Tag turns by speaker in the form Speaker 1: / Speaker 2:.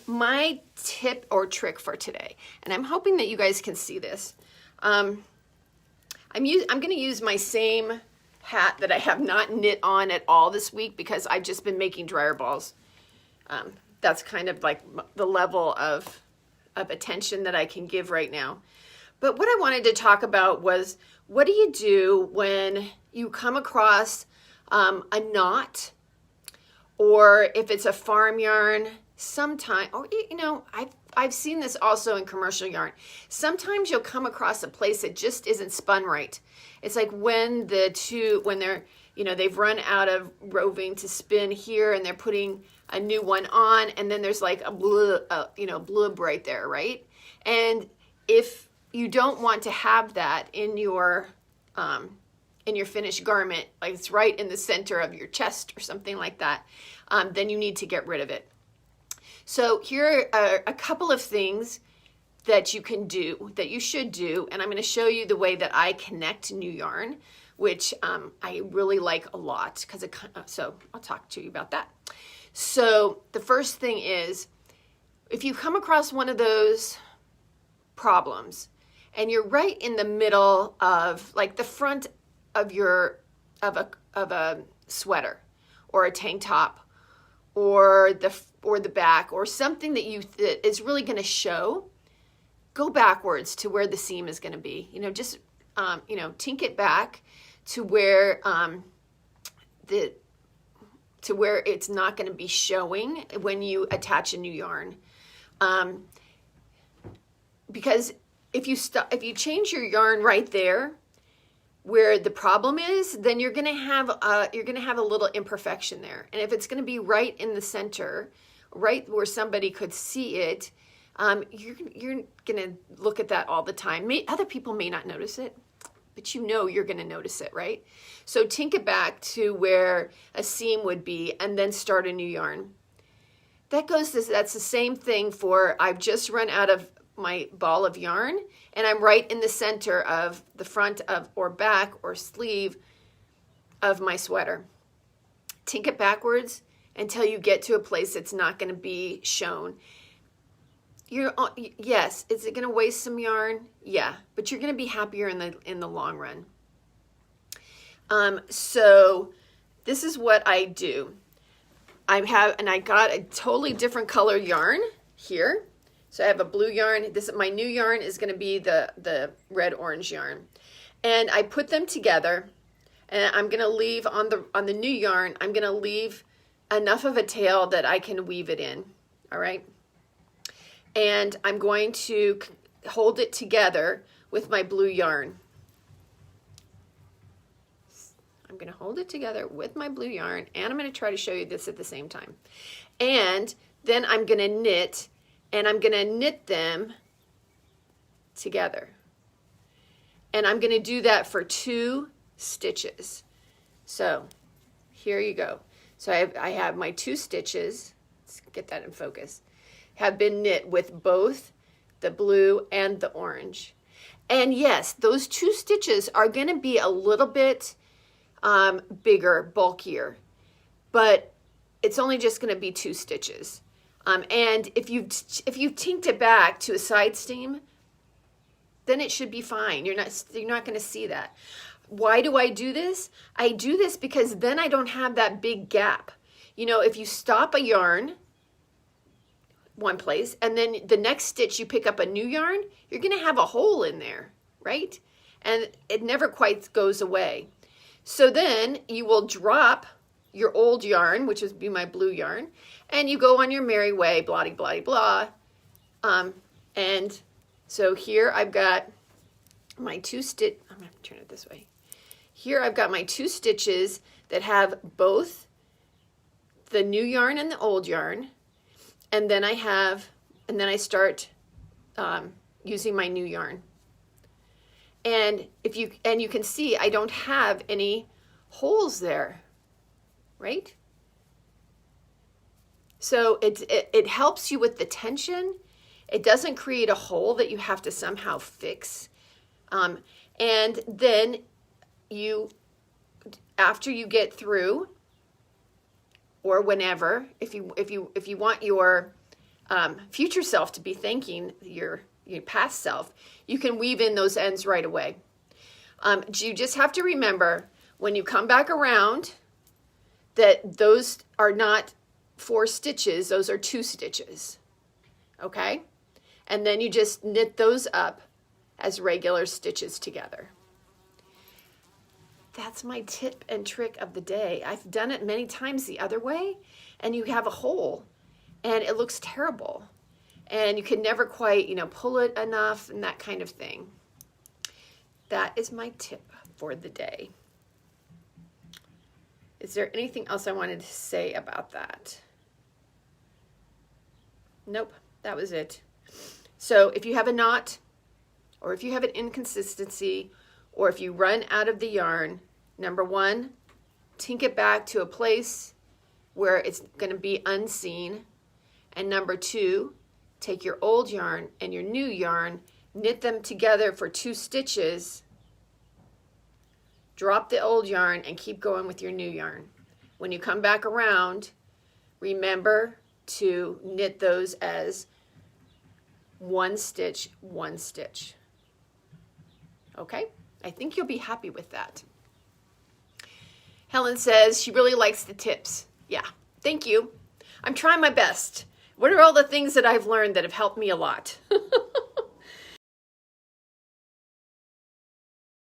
Speaker 1: my tip or trick for today, and I'm hoping that you guys can see this. I'm going to use my same hat that I have not knit on at all this week because I've just been making dryer balls. That's kind of like the level of attention that I can give right now. But what I wanted to talk about was, what do you do when you come across a knot, or if it's a farm yarn, sometime, or I've seen this also in commercial yarn. Sometimes you'll come across a place that just isn't spun right. It's like when they're, they've run out of roving to spin here and they're putting a new one on, and then there's like a blub right there, right? And if you don't want to have that in your finished garment, like it's right in the center of your chest or something like that, then you need to get rid of it. So here are a couple of things that you can do, that you should do, and I'm going to show you the way that I connect new yarn, which I really like a lot, so I'll talk to you about that. So the first thing is, if you come across one of those problems and you're right in the middle of, like, the front of a sweater or a tank top or the back or something that is really going to show, go backwards to where the seam is going to be. Just tink it back to where it's not going to be showing when you attach a new yarn. Because if you change your yarn right there where the problem is, then you're going to have a little imperfection there. And if it's going to be right in the center, right where somebody could see it, you're going to look at that all the time. Other people may not notice it, but you're going to notice it, right? So tink it back to where a seam would be and then start a new yarn. That's the same thing for, I've just run out of my ball of yarn and I'm right in the center of the front of or back or sleeve of my sweater. Tink it backwards until you get to a place that's not going to be shown. Yes, is it going to waste some yarn? Yeah, but you're going to be happier in the long run. So this is what I do. I got a totally different color yarn here. So I have a blue yarn. My new yarn is going to be the red orange yarn, and I put them together. And I'm going to leave on the new yarn. I'm going to leave enough of a tail that I can weave it in. All right. And I'm going to hold it together with my blue yarn. I'm going to hold it together with my blue yarn, and I'm going to try to show you this at the same time. And then I'm going to knit, and I'm going to knit them together. And I'm going to do that for 2 stitches. So here you go. So I have my 2 stitches. Let's get that in focus. Have been knit with both the blue and the orange. And yes, those 2 stitches are going to be a little bit bigger, bulkier, but it's only just going to be 2 stitches. And if you tinked it back to a side seam, then it should be fine. You're not going to see that. Why do I do this? I do this because then I don't have that big gap. If you stop a yarn one place and then the next stitch you pick up a new yarn, you're going to have a hole in there, right? And it never quite goes away. So then you will drop your old yarn, which would be my blue yarn, and you go on your merry way, blah, blah, blah. And so here I've got my 2 stitch, I'm going to have to turn it this way. Here I've got my 2 stitches that have both the new yarn and the old yarn. And then I start using my new yarn. And you can see I don't have any holes there, right? So it helps you with the tension. It doesn't create a hole that you have to somehow fix. And then after you get through, or whenever, if you want your future self to be thanking your past self, you can weave in those ends right away. You just have to remember when you come back around that those are not 4 stitches, those are 2 stitches, okay? And then you just knit those up as regular stitches together. That's my tip and trick of the day. I've done it many times the other way, and you have a hole, and it looks terrible. And you can never quite, pull it enough and that kind of thing. That is my tip for the day. Is there anything else I wanted to say about that? Nope, that was it. So if you have a knot, or if you have an inconsistency, or if you run out of the yarn, number 1, tink it back to a place where it's going to be unseen. And number 2, take your old yarn and your new yarn, knit them together for 2 stitches, drop the old yarn, and keep going with your new yarn. When you come back around, remember to knit those as 1 stitch, 1 stitch. Okay? I think you'll be happy with that. Helen says she really likes the tips. Yeah, thank you. I'm trying my best. What are all the things that I've learned that have helped me a lot?